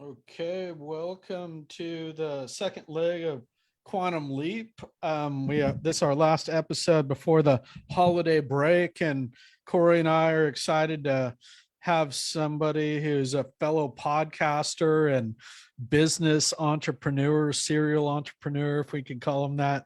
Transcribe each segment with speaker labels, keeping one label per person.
Speaker 1: Okay, welcome to the second leg of Quantum Leap. This is our last episode before the holiday break, and Cory and I are excited to have somebody who's a fellow podcaster and business entrepreneur, serial entrepreneur, if we could call him that,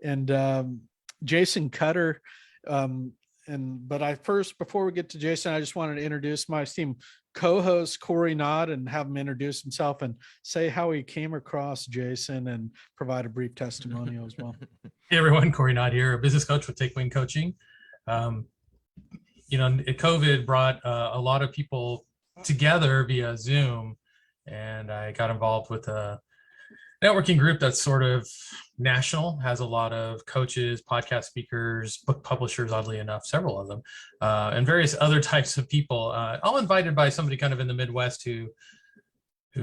Speaker 1: and Jason Cutter. Um, but I first, before we get to Jason, I just wanted to introduce my esteemed co-host Cory and I and have him introduce himself and say how he came across Jason and provide a brief testimonial as well.
Speaker 2: Hey everyone, Cory and I here, a business coach with Take Wing Coaching. Um, COVID brought a lot of people together via Zoom, and I got involved with a networking group that's sort of national, has a lot of coaches, podcast speakers, book publishers, oddly enough, several of them, and various other types of people, all invited by somebody kind of in the Midwest who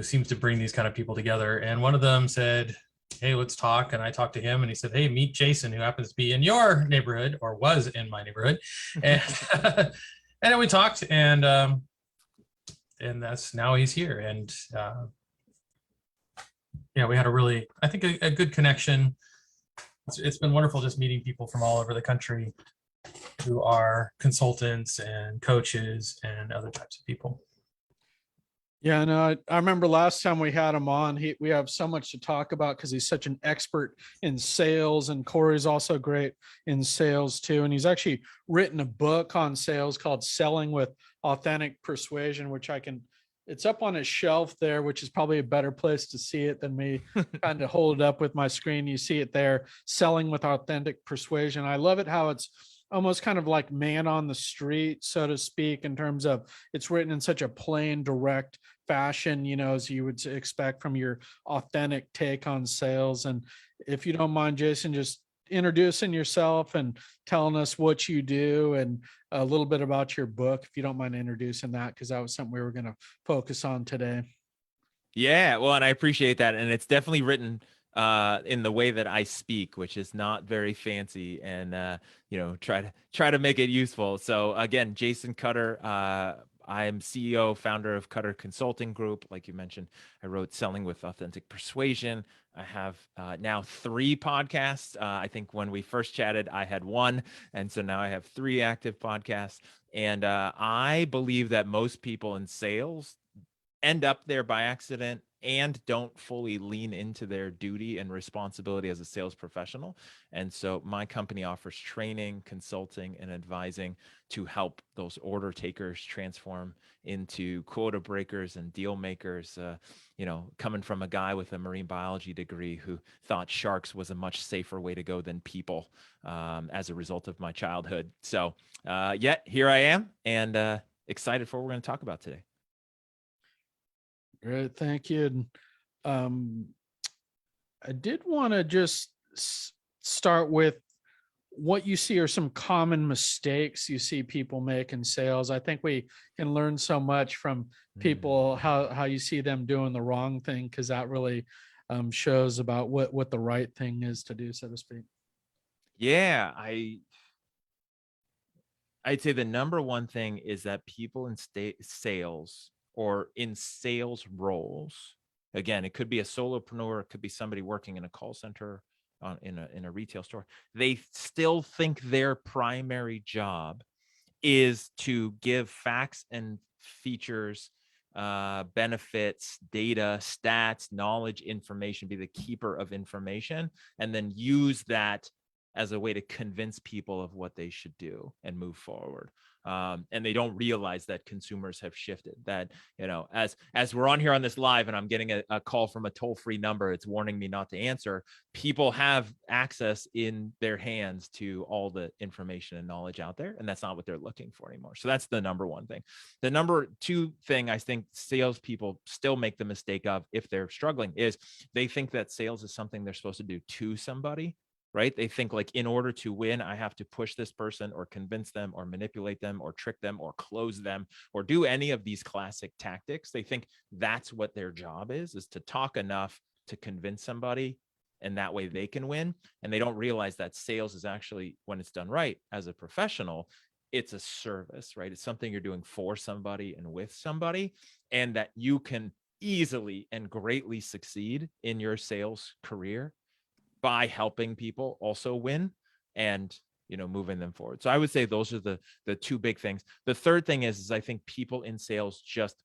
Speaker 2: seems to bring these kind of people together. And one of them said, hey, let's talk. And I talked to him and he said, hey, meet Jason, who happens to be in your neighborhood or was in my neighborhood. And, and then we talked and that's now he's here. And we had I think a good connection. It's been wonderful just meeting people from all over the country who are consultants and coaches and other types of people.
Speaker 1: Yeah, no, I remember last time we had him on, we have so much to talk about because he's such an expert in sales, and Cory's also great in sales too. And he's actually written a book on sales called Selling with Authentic Persuasion, which it's up on his shelf there, which is probably a better place to see it than me kind of hold it up with my screen. You see it there, Selling with Authentic Persuasion. I love it how it's almost kind of like man on the street, so to speak, in terms of it's written in such a plain, direct fashion, as you would expect from your authentic take on sales. And if you don't mind, Jason, just introducing yourself and telling us what you do and a little bit about your book, if you don't mind introducing that, because that was something we were going to focus on today.
Speaker 3: Yeah, well, and I appreciate that. And it's definitely written in the way that I speak, which is not very fancy, and try to make it useful. So again, Jason Cutter, I'm CEO, founder of Cutter Consulting Group. Like you mentioned, I wrote Selling with Authentic Persuasion. I have now 3 podcasts. I think when we first chatted, I had 1. And so now I have 3 active podcasts. And I believe that most people in sales end up there by accident and don't fully lean into their duty and responsibility as a sales professional. And so my company offers training, consulting, and advising to help those order takers transform into quota breakers and deal makers, coming from a guy with a marine biology degree who thought sharks was a much safer way to go than people as a result of my childhood. So here I am, and excited for what we're going to talk about today.
Speaker 1: Great, thank you. And I did want to just start with what you see are some common mistakes you see people make in sales. I think we can learn so much from people, how you see them doing the wrong thing, because that really shows about what the right thing is to do, so to speak.
Speaker 3: Yeah, I'd say the number one thing is that people in sales or in sales roles, again, it could be a solopreneur, it could be somebody working in a call center, in a retail store, they still think their primary job is to give facts and features, benefits, data, stats, knowledge, information, be the keeper of information, and then use that as a way to convince people of what they should do and move forward. And they don't realize that consumers have shifted, that, as we're on here on this live and I'm getting a call from a toll-free number, it's warning me not to answer. People have access in their hands to all the information and knowledge out there, and that's not what they're looking for anymore. So that's the number one thing. The number 2 thing I think salespeople still make the mistake of, if they're struggling, is they think that sales is something they're supposed to do to somebody. Right? They think like, in order to win, I have to push this person or convince them or manipulate them or trick them or close them or do any of these classic tactics. They think that's what their job is to talk enough to convince somebody, and that way they can win. And they don't realize that sales is actually, when it's done right as a professional, it's a service, right? It's something you're doing for somebody and with somebody, and that you can easily and greatly succeed in your sales career by helping people also win and, moving them forward. So I would say those are the two big things. The third thing is I think people in sales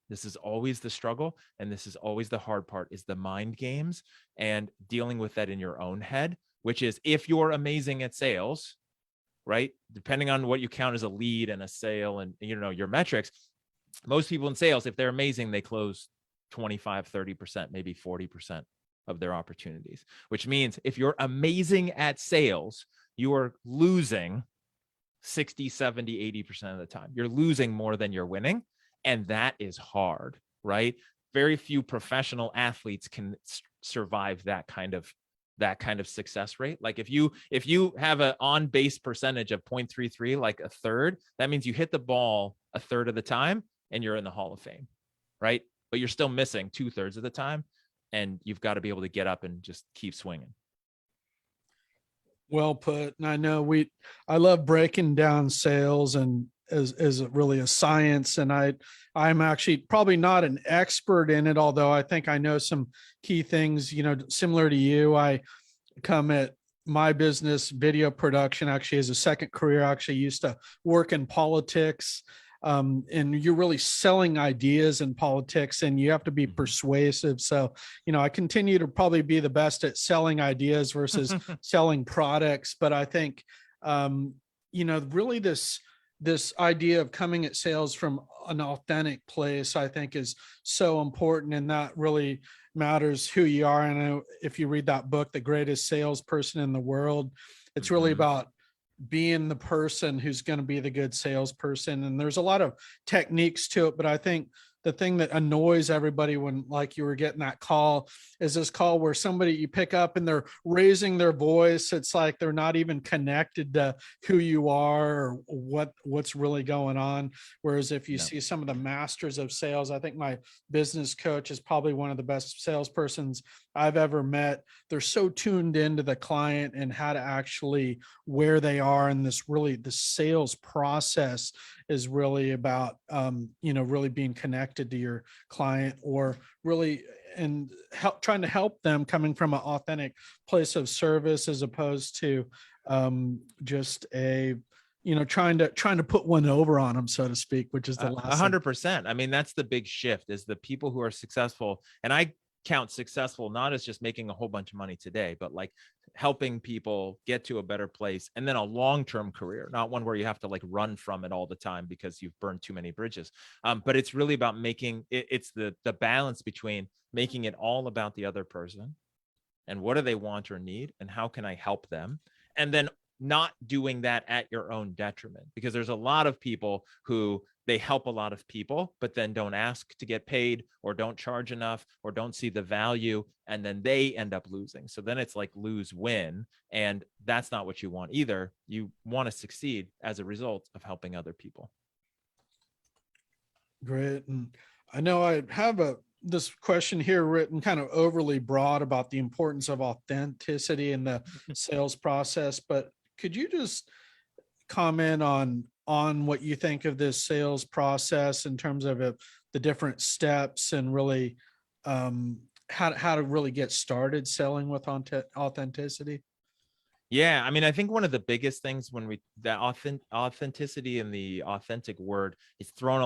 Speaker 3: this is always the struggle, and this is always the hard part, is the mind games and dealing with that in your own head, which is, if you're amazing at sales, right, depending on what you count as a lead and a sale and, your metrics, most people in sales, if they're amazing, they close 25, 30%, maybe 40% of their opportunities, which means if you're amazing at sales, you are losing 60, 70, 80% of the time. You're losing more than you're winning. And that is hard, right? Very few professional athletes can survive that kind of success rate. Like if you have an on base percentage of 0.33, like a third, that means you hit the ball a third of the time and you're in the Hall of Fame, right? But you're still missing 2/3 of the time, and you've got to be able to get up and just keep swinging.
Speaker 1: Well put. And I know I love breaking down sales and as really a science. And I'm actually probably not an expert in it, although I think I know some key things, similar to you. I come at my business, video production, actually as a second career. I actually used to work in politics. And you're really selling ideas in politics, and you have to be persuasive. So, I continue to probably be the best at selling ideas versus selling products. But I think, really this idea of coming at sales from an authentic place, I think, is so important. And that really matters who you are. And if you read that book, The Greatest Salesperson in the World, it's really about being the person who's going to be the good salesperson. And there's a lot of techniques to it, but I think the thing that annoys everybody when, like, you were getting that call, is this call where somebody you pick up and they're raising their voice. It's like they're not even connected to who you are or what's really going on. Whereas if you see some of the masters of sales, I think my business coach is probably one of the best salespersons I've ever met. They're so tuned into the client and how to actually where they are in this, really the sales process is really about, really being connected to your client, or really and trying to help them coming from an authentic place of service, as opposed to just a, trying to put one over on them, so to speak, which is the last
Speaker 3: 100%. I mean, that's the big shift, is the people who are successful. And I count successful not as just making a whole bunch of money today, but like helping people get to a better place, and then a long-term career, not one where you have to like run from it all the time because you've burned too many bridges. But it's really about making it's the balance between making it all about the other person and what do they want or need and how can I help them, and then not doing that at your own detriment, because there's a lot of people who they help a lot of people, but then don't ask to get paid, or don't charge enough, or don't see the value, and then they end up losing. So then it's like lose-win, and that's not what you want either. You want to succeed as a result of helping other people.
Speaker 1: Great. And I know I have this question here written kind of overly broad about the importance of authenticity in the sales process, but could you just comment on what you think of this sales process in terms of the different steps, and really how to really get started selling with authenticity?
Speaker 3: Yeah, I mean, I think one of the biggest things when that authenticity and the authentic word is thrown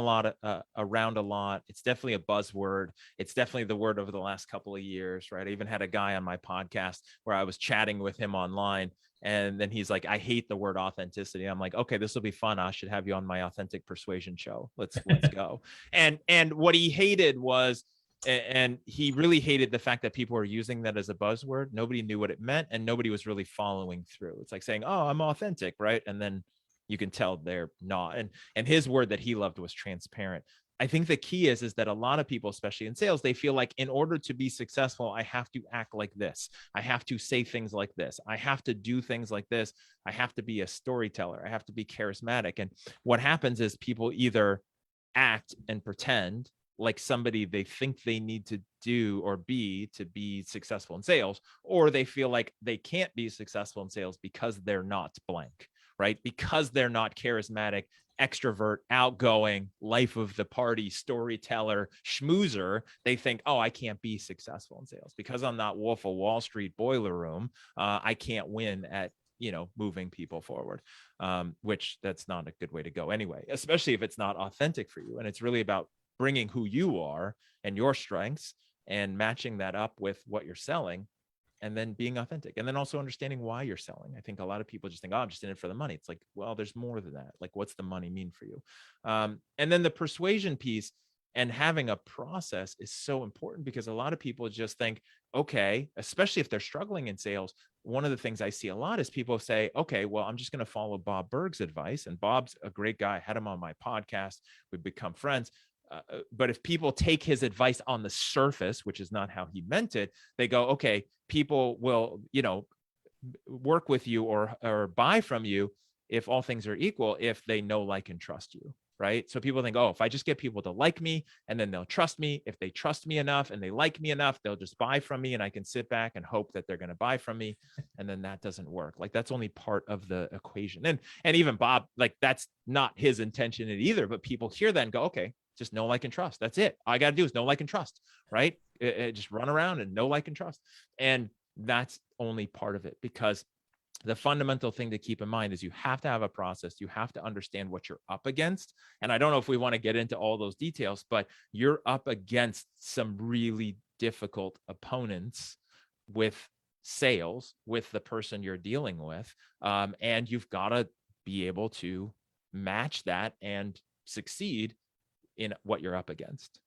Speaker 3: around a lot. It's definitely a buzzword. It's definitely the word over the last couple of years, right? I even had a guy on my podcast where I was chatting with him online, and then he's like, I hate the word authenticity. I'm like, okay, this will be fun. I should have you on my Authentic Persuasion show. Let's go. And what he hated was, and he really hated the fact that people were using that as a buzzword. Nobody knew what it meant, and nobody was really following through. It's like saying, oh, I'm authentic, right? And then you can tell they're not. And his word that he loved was transparent. I think the key is that a lot of people, especially in sales, they feel like in order to be successful, I have to act like this. I have to say things like this. I have to do things like this. I have to be a storyteller. I have to be charismatic. And what happens is people either act and pretend like somebody they think they need to do or be to be successful in sales, or they feel like they can't be successful in sales because they're not blank, right? Because they're not charismatic, extrovert, outgoing, life of the party, storyteller, schmoozer, they think, oh, I can't be successful in sales because I'm not Wolf of Wall Street boiler room. I can't win at, moving people forward, which that's not a good way to go anyway, especially if it's not authentic for you. And it's really about bringing who you are and your strengths and matching that up with what you're selling, and then being authentic, and then also understanding why you're selling. I think a lot of people just think, oh, I'm just in it for the money. It's like, well, there's more than that. Like, what's the money mean for you? And then the persuasion piece and having a process is so important, because a lot of people just think, okay, especially if they're struggling in sales, one of the things I see a lot is people say, okay, well, I'm just going to follow Bob Berg's advice. And Bob's a great guy. I had him on my podcast. We've become friends. But if people take his advice on the surface, which is not how he meant it, they go, okay, people will, work with you or buy from you if all things are equal, if they know, like, and trust you, right? So people think, oh, if I just get people to like me and then they'll trust me, if they trust me enough and they like me enough, they'll just buy from me, and I can sit back and hope that they're going to buy from me. And then that doesn't work. Like, that's only part of the equation. And even Bob, like, that's not his intention either, but people hear that and go, okay, just know, like, and trust. That's it. All I got to do is know, like, and trust, right? Just run around and know, like, and trust. And that's only part of it, because the fundamental thing to keep in mind is you have to have a process. You have to understand what you're up against. And I don't know if we want to get into all those details, but you're up against some really difficult opponents with sales, with the person you're dealing with. And you've got to be able to match that and succeed in what you're up against.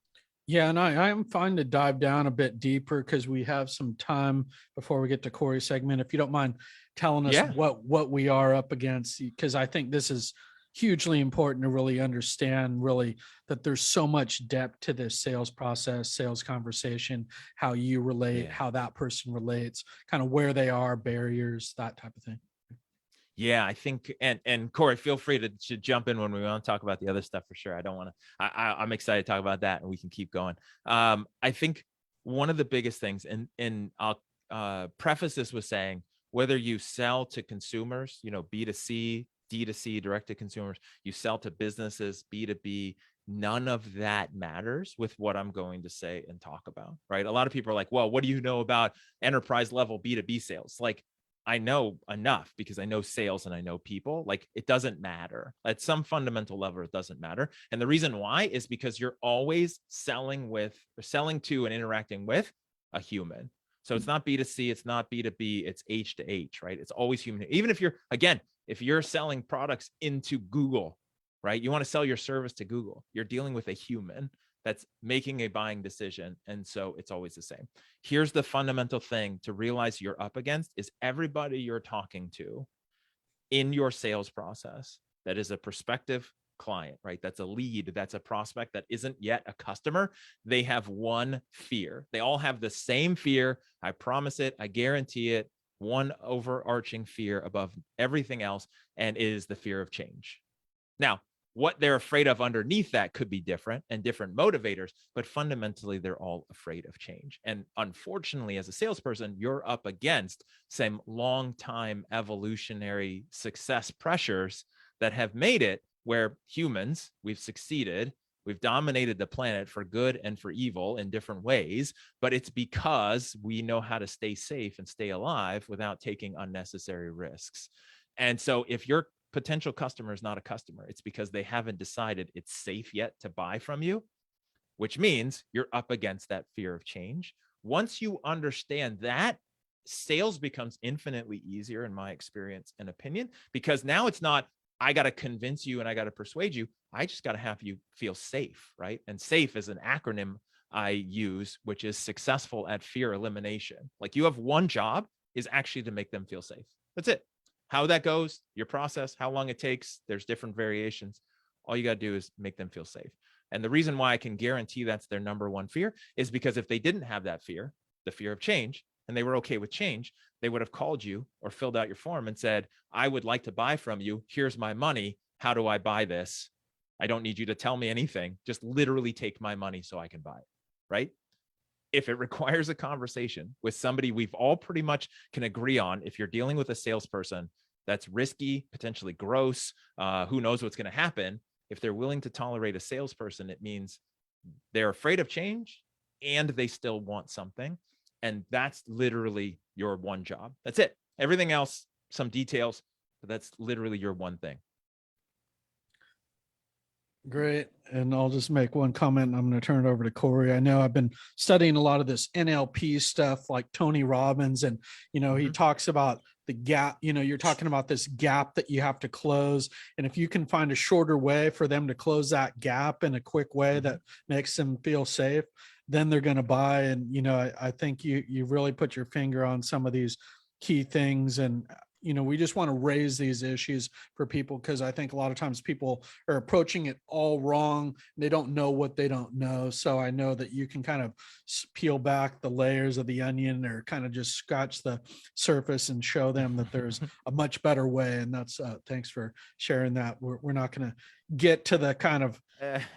Speaker 1: Yeah, and I'm fine to dive down a bit deeper because we have some time before we get to Cory's segment. If you don't mind telling us what we are up against, because I think this is hugely important to really understand really that there's so much depth to this sales process, sales conversation, how you relate, how that person relates, kind of where they are, barriers, that type of thing.
Speaker 3: Yeah, I think, and Cory, feel free to jump in when we want to talk about the other stuff for sure. I don't want to, I'm excited to talk about that, and we can keep going. I think one of the biggest things, and I'll preface this with saying, whether you sell to consumers, B2C, D2C, direct to consumers, you sell to businesses, B2B, none of that matters with what I'm going to say and talk about, right? A lot of people are like, well, what do you know about enterprise level B2B sales? Like, I know enough because I know sales and I know people. Like, it doesn't matter at some fundamental level. It doesn't matter. And the reason why is because you're always selling to and interacting with a human. So it's not B2C, it's not B2B, it's H to H, right? It's always human. Even if you're selling products into Google, right? You want to sell your service to Google, you're dealing with a human that's making a buying decision. And so it's always the same. Here's the fundamental thing to realize you're up against is everybody you're talking to in your sales process that is a prospective client, right? That's a lead, that's a prospect that isn't yet a customer. They have one fear. They all have the same fear. I promise it. I guarantee it. One overarching fear above everything else, and it is the fear of change. Now, what they're afraid of underneath that could be different and different motivators, but fundamentally, they're all afraid of change. And unfortunately, as a salesperson, you're up against some long-time evolutionary success pressures that have made it where humans, we've succeeded, we've dominated the planet for good and for evil in different ways, but it's because we know how to stay safe and stay alive without taking unnecessary risks. And so if you're potential customer is not a customer, it's because they haven't decided it's safe yet to buy from you, which means you're up against that fear of change. Once you understand that, sales becomes infinitely easier in my experience and opinion, because now it's not, I got to convince you and I got to persuade you. I just got to have you feel safe, right? And SAFE is an acronym I use, which is successful at fear elimination. Like, you have one job is actually to make them feel safe. That's it. How that goes, your process, how long it takes, there's different variations. All you got to do is make them feel safe. And the reason why I can guarantee that's their number one fear is because if they didn't have that fear, the fear of change, and they were okay with change, they would have called you or filled out your form and said, I would like to buy from you. Here's my money. How do I buy this? I don't need you to tell me anything. Just literally take my money so I can buy it, right? If it requires a conversation with somebody we've all pretty much can agree on, if you're dealing with a salesperson that's risky, potentially gross. Who knows what's going to happen? If they're willing to tolerate a salesperson, it means they're afraid of change and they still want something. And that's literally your one job. That's it. Everything else, some details, but that's literally your one thing.
Speaker 1: Great. And I'll just make one comment. I'm going to turn it over to Cory. I know I've been studying a lot of this NLP stuff like Tony Robbins, and, he talks about the gap, you're talking about this gap that you have to close. And if you can find a shorter way for them to close that gap in a quick way that makes them feel safe, then they're going to buy. And, I think you really put your finger on some of these key things. And, we just want to raise these issues for people, because I think a lot of times people are approaching it all wrong. They don't know what they don't know. So I know that you can kind of peel back the layers of the onion, or kind of just scratch the surface and show them that there's a much better way. And that's thanks for sharing that. We're not going to get to the kind of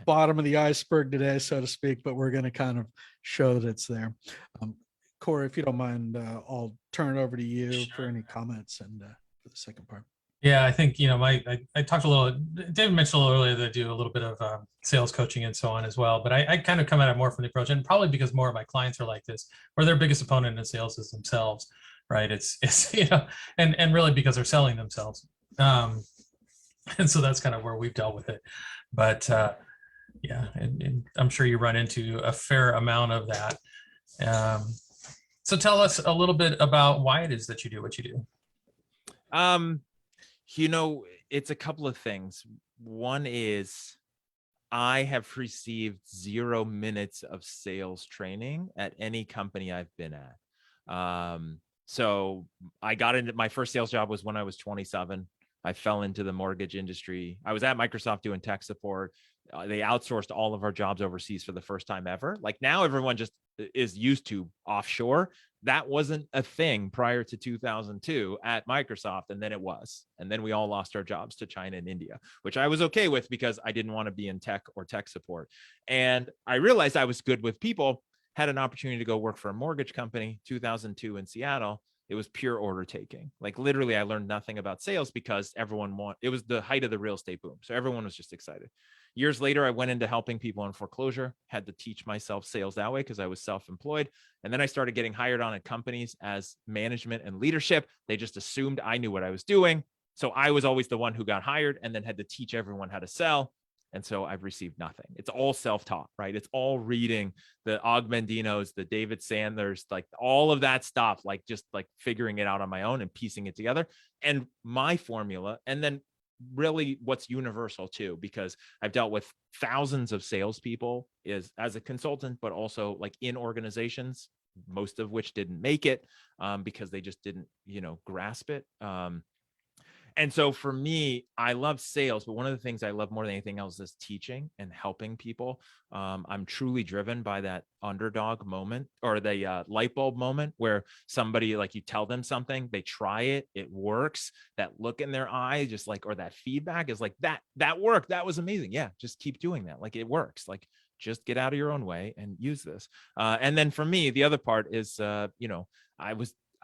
Speaker 1: bottom of the iceberg today, so to speak, but we're going to kind of show that it's there. Cory, if you don't mind, I'll turn it over to you for any comments and for the second part.
Speaker 2: Yeah, I think, I talked a little, David mentioned a little earlier that I do a little bit of sales coaching and so on as well, but I kind of come at it more from the approach, and probably because more of my clients are like this, where their biggest opponent in sales is themselves, right? It's and really because they're selling themselves. And so that's kind of where we've dealt with it. But yeah, and I'm sure you run into a fair amount of that. So tell us a little bit about why it is that you do what you do.
Speaker 3: It's a couple of things. One is I have received 0 minutes of sales training at any company I've been at. So I got into my first sales job was when I was 27. I fell into the mortgage industry. I was at Microsoft doing tech support. They outsourced all of our jobs overseas for the first time ever. Like now everyone just is used to offshore. That wasn't a thing prior to 2002 at Microsoft. And then it was. And then we all lost our jobs to China and India, which I was okay with because I didn't want to be in tech or tech support. And I realized I was good with people, had an opportunity to go work for a mortgage company, 2002 in Seattle. It was pure order taking. Like literally I learned nothing about sales because it was the height of the real estate boom. So everyone was just excited. Years later, I went into helping people in foreclosure, had to teach myself sales that way because I was self-employed. And then I started getting hired on at companies as management and leadership. They just assumed I knew what I was doing. So I was always the one who got hired and then had to teach everyone how to sell. And so I've received nothing. It's all self-taught, right? It's all reading the Og Mendinos, the David Sandlers, like all of that stuff, like just like figuring it out on my own and piecing it together. And my formula, and then really what's universal too, because I've dealt with thousands of salespeople is as a consultant, but also like in organizations, most of which didn't make it because they just didn't, grasp it. And so for me, I love sales, but one of the things I love more than anything else is teaching and helping people. I'm truly driven by that underdog moment or the light bulb moment where somebody, like you tell them something, they try it, it works. That look in their eye, just like, or that feedback is like, that worked. That was amazing. Yeah. Just keep doing that. Like it works. Like just get out of your own way and use this. And then for me, the other part is,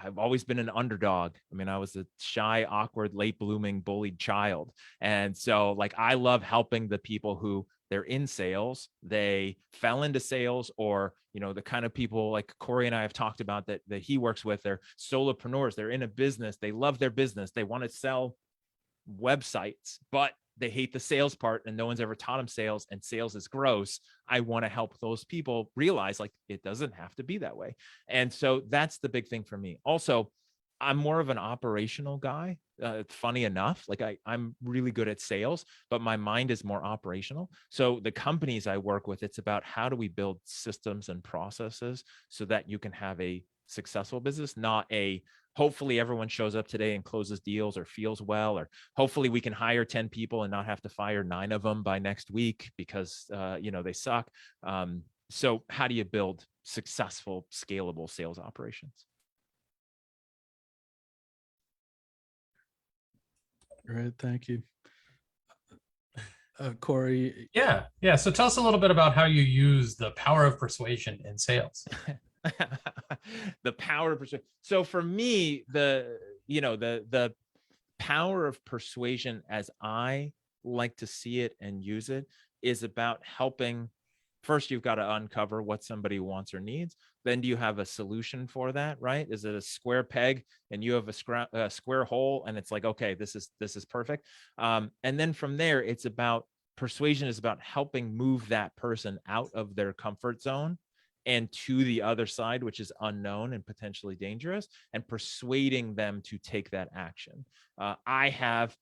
Speaker 3: I've always been an underdog. I mean, I was a shy, awkward, late blooming, bullied child. And so like, I love helping the people who they're in sales, they fell into sales, or, the kind of people like Cory and I have talked about that he works with, they're solopreneurs, they're in a business, they love their business, they want to sell websites, but they hate the sales part and no one's ever taught them sales and sales is gross. I want to help those people realize like it doesn't have to be that way. And so that's the big thing for me. Also, I'm more of an operational guy. Funny enough, like I'm really good at sales, but my mind is more operational. So the companies I work with, it's about how do we build systems and processes so that you can have a successful business, not a hopefully everyone shows up today and closes deals or feels well, or hopefully we can hire 10 people and not have to fire 9 of them by next week because, they suck. So how do you build successful, scalable sales operations?
Speaker 1: Great. Thank you. Cory.
Speaker 2: Yeah. So tell us a little bit about how you use the power of persuasion in sales.
Speaker 3: The power of persuasion. So for me, the power of persuasion, as I like to see it and use it, is about helping. First, you've got to uncover what somebody wants or needs. Then do you have a solution for that, right? Is it a square peg and you have a square hole and it's like, okay, this is perfect. And then from there, it's about persuasion is about helping move that person out of their comfort zone and to the other side, which is unknown and potentially dangerous, and persuading them to take that action. I have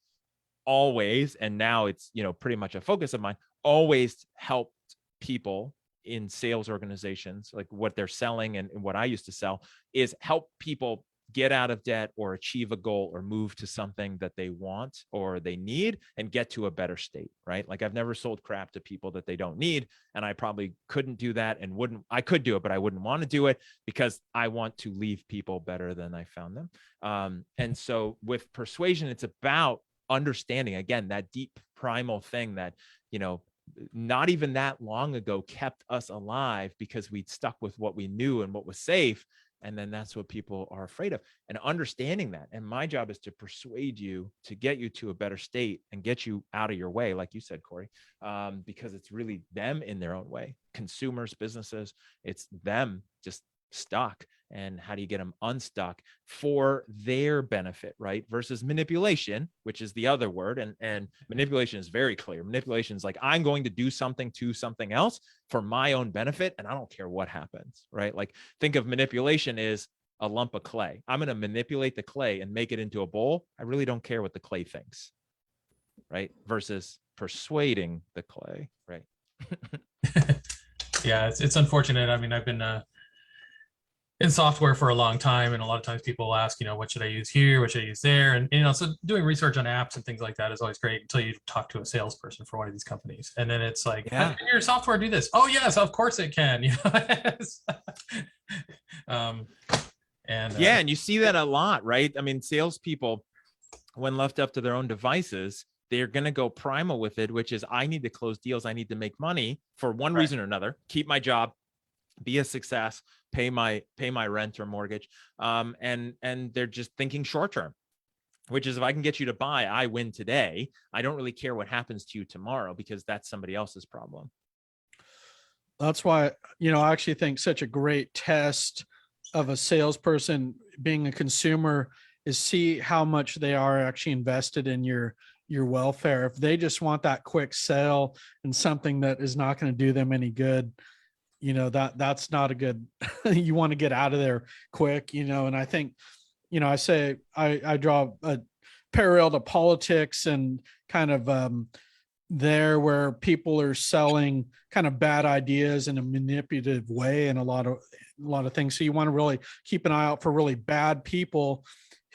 Speaker 3: always, and now it's, pretty much a focus of mine, always helped people in sales organizations, like what they're selling and what I used to sell, is help people get out of debt or achieve a goal or move to something that they want or they need and get to a better state, right? Like I've never sold crap to people that they don't need. And I probably couldn't do that and I could do it, but I wouldn't want to do it because I want to leave people better than I found them. And so with persuasion, it's about understanding, again, that deep primal thing that, not even that long ago kept us alive because we'd stuck with what we knew and what was safe. And then that's what people are afraid of, and understanding that. And my job is to persuade you to get you to a better state and get you out of your way, like you said, Cory, because it's really them in their own way. Consumers, businesses, it's them just stuck. And how do you get them unstuck for their benefit, right? Versus manipulation, which is the other word. And manipulation is very clear. Manipulation is like, I'm going to do something to something else for my own benefit, and I don't care what happens, right? Like think of manipulation is a lump of clay. I'm going to manipulate the clay and make it into a bowl. I really don't care what the clay thinks, right? Versus persuading the clay, right?
Speaker 2: Yeah, it's unfortunate. I mean, I've been in software for a long time, and a lot of times people ask, what should I use here, what should I use there, and so doing research on apps and things like that is always great until you talk to a salesperson for one of these companies, and then it's like,
Speaker 3: Yeah.
Speaker 2: can your software do this? Oh yes, of course it can.
Speaker 3: And you see that a lot, right? I mean, salespeople, when left up to their own devices, they're going to go primal with it, which is, I need to close deals, I need to make money for one reason or another, keep my job, be a success, pay my rent or mortgage. And they're just thinking short term, which is, if I can get you to buy, I win today. I don't really care what happens to you tomorrow because that's somebody else's problem.
Speaker 1: That's why, I actually think such a great test of a salesperson being a consumer is see how much they are actually invested in your welfare. If they just want that quick sale and something that is not going to do them any good, that's not a good, you want to get out of there quick, and I think, I say, I draw a parallel to politics and kind of, there where people are selling kind of bad ideas in a manipulative way and a lot of things. So you want to really keep an eye out for really bad people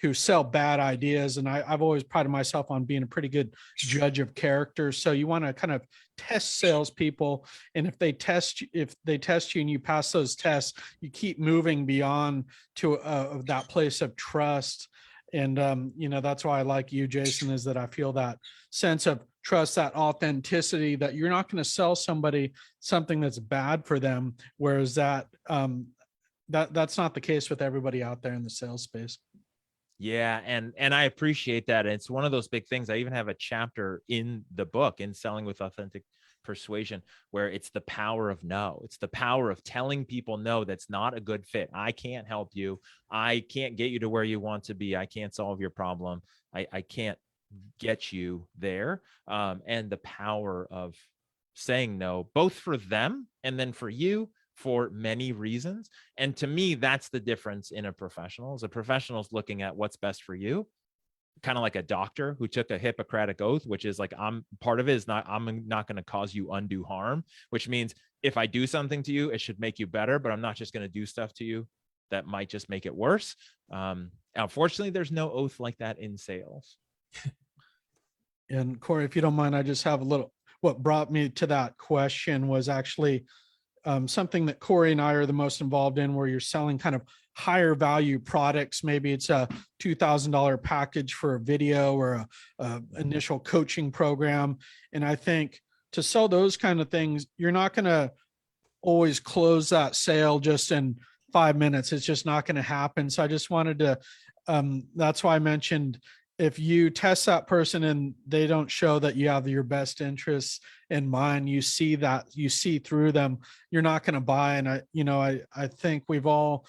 Speaker 1: who sell bad ideas. And I've always prided myself on being a pretty good judge of character. So you want to kind of test salespeople. And if they test you and you pass those tests, you keep moving beyond to that place of trust. And, that's why I like you, Jason, is that I feel that sense of trust, that authenticity, that you're not going to sell somebody something that's bad for them. Whereas that's not the case with everybody out there in the sales space.
Speaker 3: Yeah. And I appreciate that. And it's one of those big things. I even have a chapter in the book, in Selling with Authentic Persuasion, where it's the power of no. It's the power of telling people, no, that's not a good fit. I can't help you. I can't get you to where you want to be. I can't solve your problem. I can't get you there. And the power of saying no, both for them and then for you, for many reasons. And to me, that's the difference in a professional. As a professional is looking at what's best for you, kind of like a doctor who took a Hippocratic oath, which is like, I'm not going to cause you undue harm, which means if I do something to you, it should make you better, but I'm not just going to do stuff to you that might just make it worse. Unfortunately, there's no oath like that in sales.
Speaker 1: And Cory, if you don't mind, I just have what brought me to that question was actually something that Cory and I are the most involved in, where you're selling kind of higher value products. Maybe it's a $2,000 package for a video or a initial coaching program. And I think to sell those kind of things, you're not going to always close that sale just in 5 minutes. It's just not going to happen. So I just wanted to, that's why I mentioned if you test that person and they don't show that you have your best interests in mind, you see through them, you're not going to buy. And I think we've all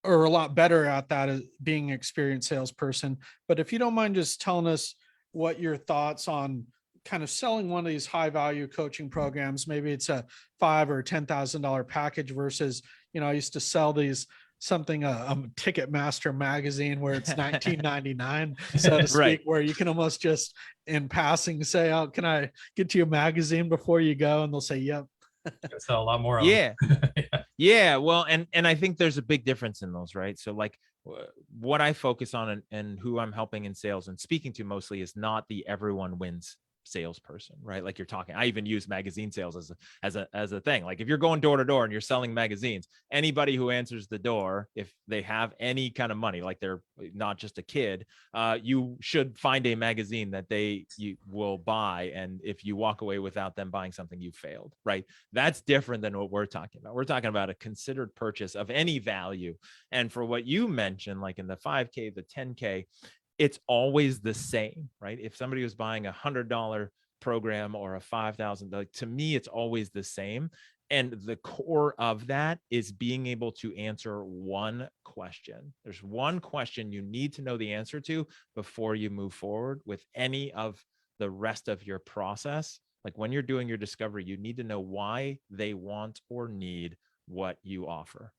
Speaker 1: are a lot better at that as being an experienced salesperson. But if you don't mind just telling us what your thoughts on kind of selling one of these high value coaching programs, maybe it's a $5,000 or $10,000 package versus, I used to sell these something, a Ticketmaster magazine where it's $19.99, so to speak,
Speaker 3: Right.
Speaker 1: where you can almost just in passing say, oh, can I get you a magazine before you go? And they'll say, yep.
Speaker 2: So a lot more of
Speaker 3: Yeah.
Speaker 2: them.
Speaker 3: Yeah. Well, and I think there's a big difference in those, right? So like what I focus on and who I'm helping in sales and speaking to mostly is not the everyone wins salesperson, right? Like you're talking, I even use magazine sales as a thing. Like if you're going door to door and you're selling magazines, anybody who answers the door, if they have any kind of money, like they're not just a kid, you should find a magazine that you will buy. And if you walk away without them buying something, you failed, right? That's different than what we're talking about. We're talking about a considered purchase of any value. And for what you mentioned, like in the 5K, the 10K, it's always the same, right? If somebody was buying $100 program or a $5,000, like, to me, it's always the same. And the core of that is being able to answer one question. There's one question you need to know the answer to before you move forward with any of the rest of your process. Like when you're doing your discovery, you need to know why they want or need what you offer.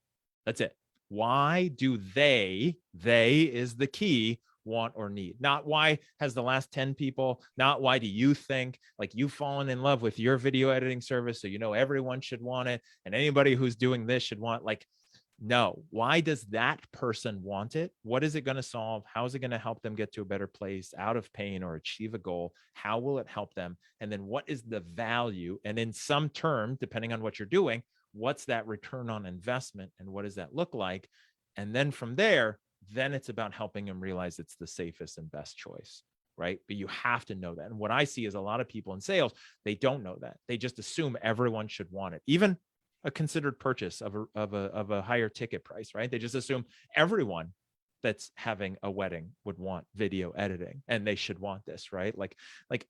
Speaker 3: That's it. Why do they is the key, want or need? Not why has the last 10 people, not why do you think, like you've fallen in love with your video editing service, so everyone should want it and anybody who's doing this should want, like, no, why does that person want it? What is it going to solve? How is it going to help them get to a better place, out of pain, or achieve a goal? How will it help them? And then what is the value? And in some term, depending on what you're doing, what's that return on investment and what does that look like? And then from there, then it's about helping them realize it's the safest and best choice, right? But you have to know that. And what I see is a lot of people in sales, they don't know that. They just assume everyone should want it, even a considered purchase of a higher ticket price, right? They just assume everyone that's having a wedding would want video editing and they should want this, right? Like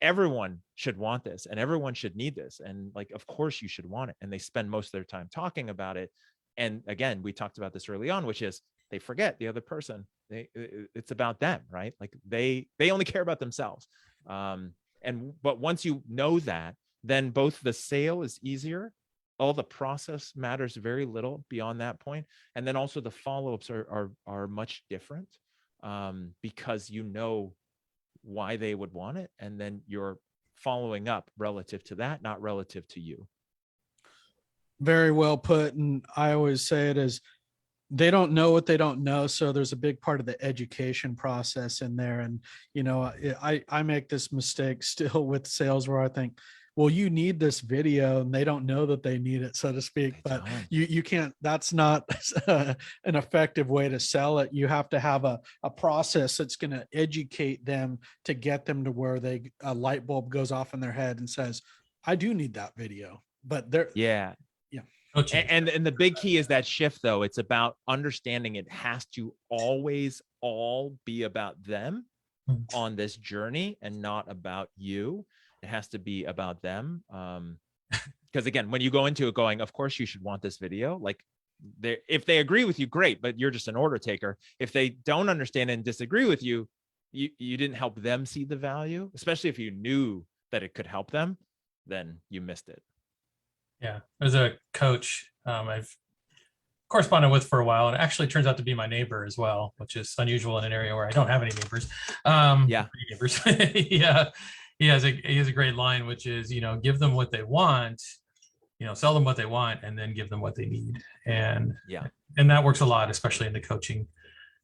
Speaker 3: everyone should want this and everyone should need this. And like, of course you should want it. And they spend most of their time talking about it. And again, we talked about this early on, which is they forget the other person. It's about them, right? Like they only care about themselves. But once you know that, then both the sale is easier. All the process matters very little beyond that point. And then also the follow-ups are much different because you know why they would want it. And then you're following up relative to that, not relative to you.
Speaker 1: Very well put. And I always say it as they don't know what they don't know. So there's a big part of the education process in there. And, I make this mistake still with sales where I think, well, you need this video and they don't know that they need it, so to speak, but you can't, that's not an effective way to sell it. You have to have a process that's going to educate them to get them to where a light bulb goes off in their head and says, I do need that video, but they're,
Speaker 3: yeah. And the big key is that shift, though. It's about understanding it has to always all be about them on this journey and not about you. It has to be about them. Because again, when you go into it going, of course you should want this video, like if they agree with you, great, but you're just an order taker. If they don't understand and disagree with you, you didn't help them see the value, especially if you knew that it could help them, then you missed it.
Speaker 2: Yeah, there's a coach I've corresponded with for a while, and it actually turns out to be my neighbor as well, which is unusual in an area where I don't have any neighbors. Neighbors. Yeah, he has a great line, which is, give them what they want, sell them what they want, and then give them what they need. And that works a lot, especially in the coaching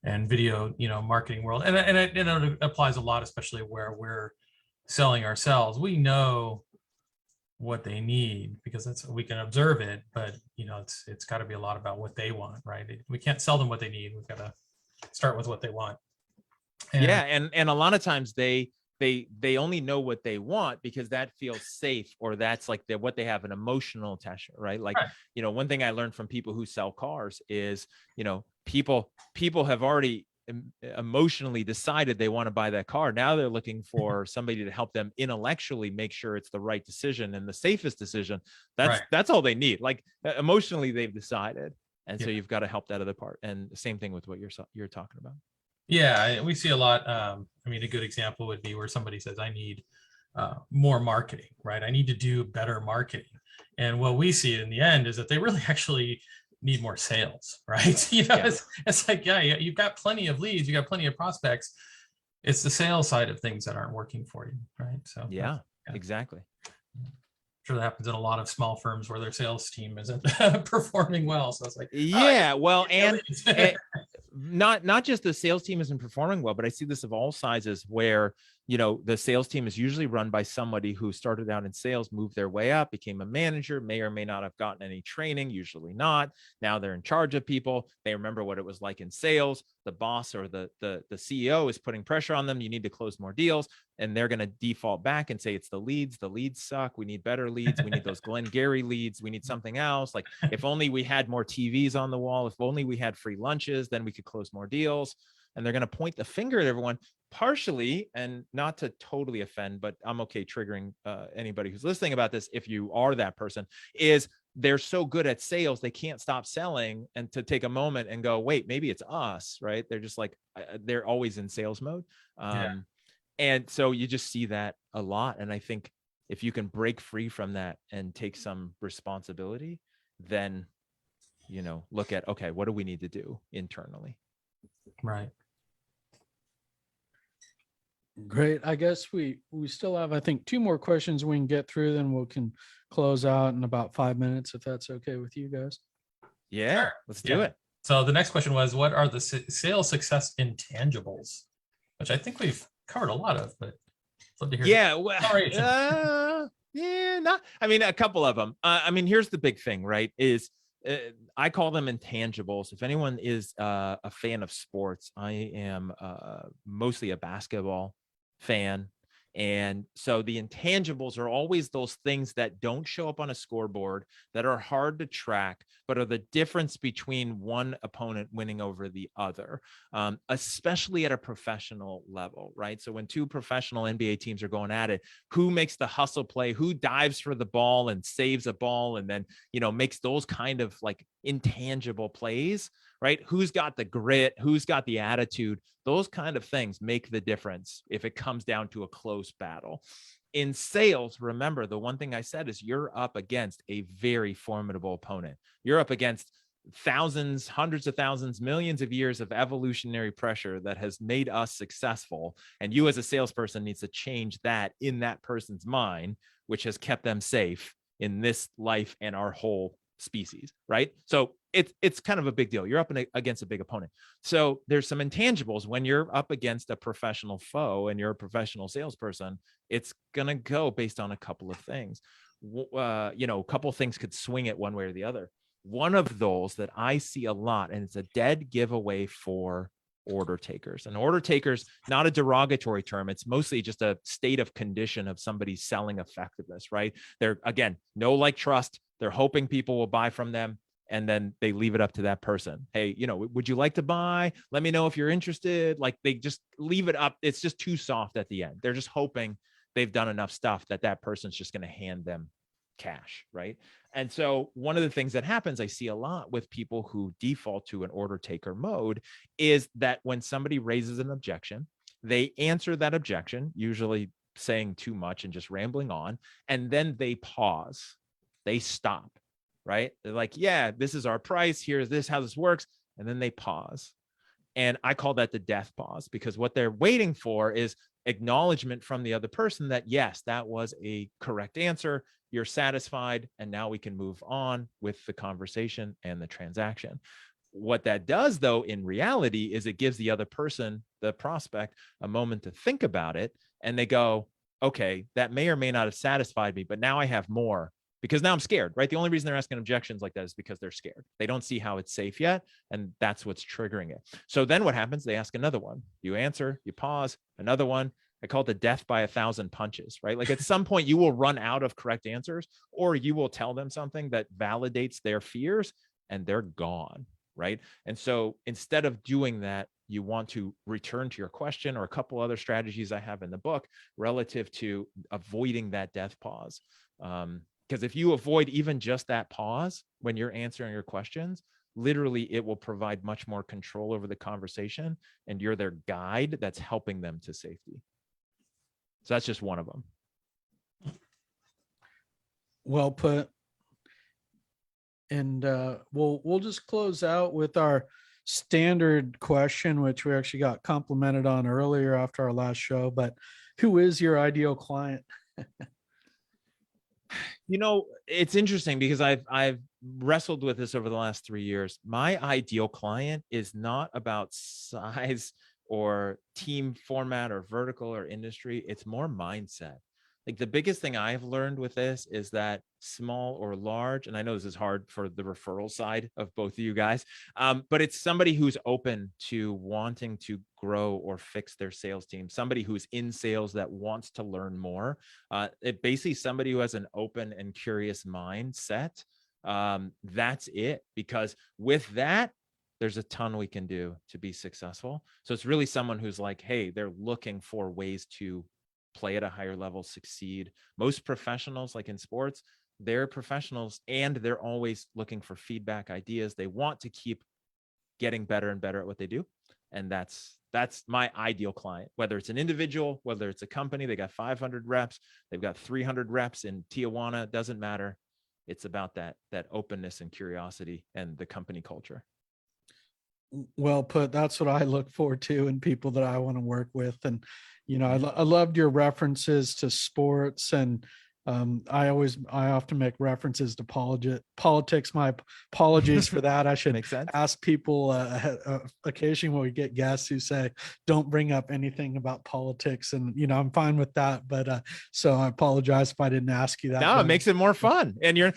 Speaker 2: and video, marketing world. And it applies a lot, especially where we're selling ourselves. We know what they need because we can observe it, but it's got to be a lot about what they want, right? We can't sell them what they need. We've got to start with what they want.
Speaker 3: And a lot of times they only know what they want because that feels safe, or that's like what they have an emotional attachment, right? Like, one thing I learned from people who sell cars is, people have already emotionally decided they want to buy that car. Now they're looking for somebody to help them intellectually make sure it's the right decision and the safest decision. That's all they need. Like emotionally, they've decided. And so you've got to help that other part. And the same thing with what you're talking about.
Speaker 2: Yeah, we see a lot. I mean, a good example would be where somebody says, I need more marketing, right? I need to do better marketing. And what we see in the end is that they really actually need more sales, right? You know, it's like, yeah, you've got plenty of leads, you got plenty of prospects. It's the sales side of things that aren't working for you, right? So
Speaker 3: yeah. Exactly.
Speaker 2: I'm sure that happens in a lot of small firms where their sales team isn't performing well. So it's like,
Speaker 3: yeah, well, and not just the sales team isn't performing well, but I see this of all sizes where, you know, the sales team is usually run by somebody who started out in sales, moved their way up, became a manager, may or may not have gotten any training, usually not. Now they're in charge of people. They remember what it was like in sales. The boss or the CEO is putting pressure on them. You need to close more deals. And they're going to default back and say, it's the leads. The leads suck. We need better leads. We need those Glengarry leads. We need something else. Like if only we had more TVs on the wall, if only we had free lunches, then we could close more deals. And they're going to point the finger at everyone, partially, and not to totally offend, but I'm okay triggering anybody who's listening about this. If you are that person, is they're so good at sales, they can't stop selling, and to take a moment and go, wait, maybe it's us, right? They're just like, they're always in sales mode. And so you just see that a lot. And I think if you can break free from that and take some responsibility, then, you know, look at, okay, what do we need to do internally?
Speaker 2: Right.
Speaker 1: Great. I guess we still have, I think, 2 more questions we can get through, then we can close out in about 5 minutes, if that's okay with you guys.
Speaker 3: Yeah, sure. Let's do it.
Speaker 2: So the next question was, what are the sales success intangibles? Which I think we've covered a lot of, but I'd love to hear.
Speaker 3: Yeah. I mean, a couple of them. I mean, here's the big thing, right? Is I call them intangibles. If anyone is a fan of sports, I am mostly a basketball fan. And so the intangibles are always those things that don't show up on a scoreboard, that are hard to track, but are the difference between one opponent winning over the other, especially at a professional level, right? So when 2 professional NBA teams are going at it, who makes the hustle play, who dives for the ball and saves a ball and then, you know, makes those kind of like intangible plays, right? Who's got the grit, who's got the attitude, those kind of things make the difference if it comes down to a close battle. In sales, remember, the one thing I said is you're up against a very formidable opponent. You're up against thousands, hundreds of thousands, millions of years of evolutionary pressure that has made us successful. And you as a salesperson needs to change that in that person's mind, which has kept them safe in this life and our whole species, right? So it's kind of a big deal. You're up against a big opponent. So there's some intangibles when you're up against a professional foe and you're a professional salesperson. It's gonna go based on a couple of things. You know, a couple of things could swing it one way or the other. One of those that I see a lot, and it's a dead giveaway for order takers. And order takers, not a derogatory term. It's mostly just a state of condition of somebody's selling effectiveness, right? They're, again, no like trust. They're hoping people will buy from them. And then they leave it up to that person. Hey, you know, would you like to buy? Let me know if you're interested. Like they just leave it up. It's just too soft at the end. They're just hoping they've done enough stuff that that person's just going to hand them cash, right? And so one of the things that happens, I see a lot with people who default to an order taker mode, is that when somebody raises an objection, they answer that objection, usually saying too much and just rambling on, and then they pause, they stop, right? They're like, yeah, this is our price. Here's this, how this works. And then they pause. And I call that the death pause, because what they're waiting for is acknowledgement from the other person that, yes, that was a correct answer. You're satisfied. And now we can move on with the conversation and the transaction. What that does, though, in reality, is it gives the other person, the prospect, a moment to think about it. And they go, okay, that may or may not have satisfied me, but now I have more. Because now I'm scared, right? The only reason they're asking objections like that is because they're scared. They don't see how it's safe yet. And that's what's triggering it. So then what happens? They ask another one. You answer, you pause, another one. I call it the death by 1,000 punches, right? Like at some point you will run out of correct answers, or you will tell them something that validates their fears and they're gone, right? And so instead of doing that, you want to return to your question or a couple other strategies I have in the book relative to avoiding that death pause. Because if you avoid even just that pause when you're answering your questions, literally it will provide much more control over the conversation, and you're their guide that's helping them to safety. So that's just one of them.
Speaker 1: Well put. And we'll just close out with our standard question, which we actually got complimented on earlier after our last show. But who is your ideal client?
Speaker 3: You know, it's interesting because I've wrestled with this over the last 3 years. My ideal client is not about size or team format or vertical or industry. It's more mindset. Like the biggest thing I've learned with this is that small or large, and I know this is hard for the referral side of both of you guys, but it's somebody who's open to wanting to grow or fix their sales team, somebody who's in sales that wants to learn more. It basically somebody who has an open and curious mindset. That's it, because with that, there's a ton we can do to be successful. So it's really someone who's like, hey, they're looking for ways to play at a higher level, succeed. Most professionals, like in sports, they're professionals and they're always looking for feedback, ideas. They want to keep getting better and better at what they do. And that's my ideal client, whether it's an individual, whether it's a company, they got 500 reps, they've got 300 reps in Tijuana, doesn't matter. It's about that openness and curiosity and the company culture.
Speaker 1: Well put. That's what I look for too in people that I want to work with. And, you know, I loved your references to sports, and I often make references to politics. My apologies for that. I should
Speaker 3: Makes sense.
Speaker 1: ask people occasionally when we get guests who say, don't bring up anything about politics. And, you know, I'm fine with that. But so I apologize if I didn't ask you that.
Speaker 3: No, it makes it more fun. And you're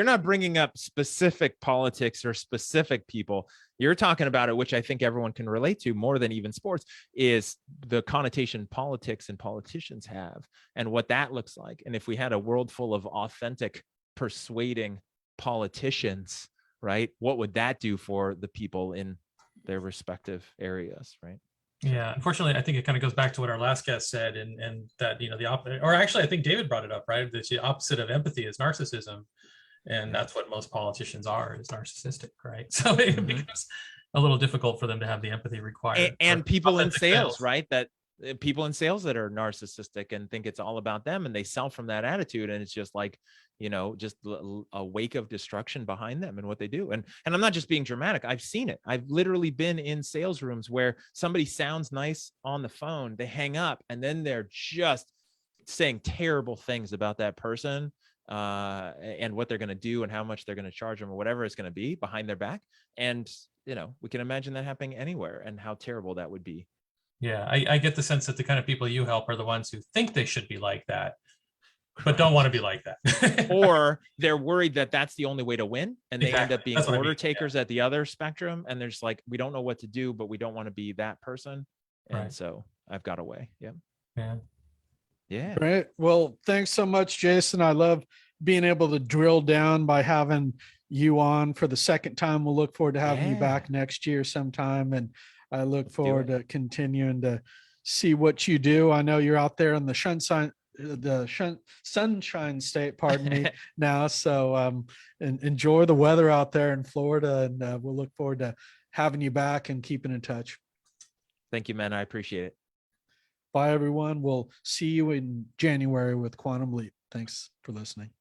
Speaker 3: not bringing up specific politics or specific people. You're talking about it, which I think everyone can relate to more than even sports, is the connotation politics and politicians have and what that looks like. And if we had a world full of authentic, persuading politicians, right, what would that do for the people in their respective areas, right?
Speaker 2: Yeah, unfortunately, I think it kind of goes back to what our last guest said, and that, you know, or actually, I think David brought it up, right? That the opposite of empathy is narcissism, and that's what most politicians are, is narcissistic, right? So it becomes a little difficult for them to have the empathy required.
Speaker 3: And people in
Speaker 2: authentic
Speaker 3: sales, right? That people in sales that are narcissistic and think it's all about them, and they sell from that attitude, and it's just like, you know, just a wake of destruction behind them and what they do. And I'm not just being dramatic. I've seen it. I've literally been in sales rooms where somebody sounds nice on the phone, they hang up, and then they're just saying terrible things about that person, and what they're going to do and how much they're going to charge them or whatever it's going to be behind their back. And, you know, we can imagine that happening anywhere and how terrible that would be.
Speaker 2: Yeah, I get the sense that the kind of people you help are the ones who think they should be like that, but don't want to be like that.
Speaker 3: Or they're worried that that's the only way to win, and they end up being
Speaker 2: That's what I
Speaker 3: order
Speaker 2: mean.
Speaker 3: takers at the other spectrum, and they're just like, we don't know what to do, but we don't want to be that person. And
Speaker 2: Right.
Speaker 3: so I've got a way. Yeah.
Speaker 2: Yeah.
Speaker 1: Great. Well, thanks so much, Jason. I love being able to drill down by having you on for the second time. We'll look forward to having you back next year sometime. And I look forward to continuing to see what you do. I know you're out there in the Sunshine State, pardon me, now. So enjoy the weather out there in Florida, and we'll look forward to having you back and keeping in touch.
Speaker 3: Thank you, man. I appreciate it.
Speaker 1: Bye, everyone. We'll see you in January with Quantum Leap. Thanks for listening.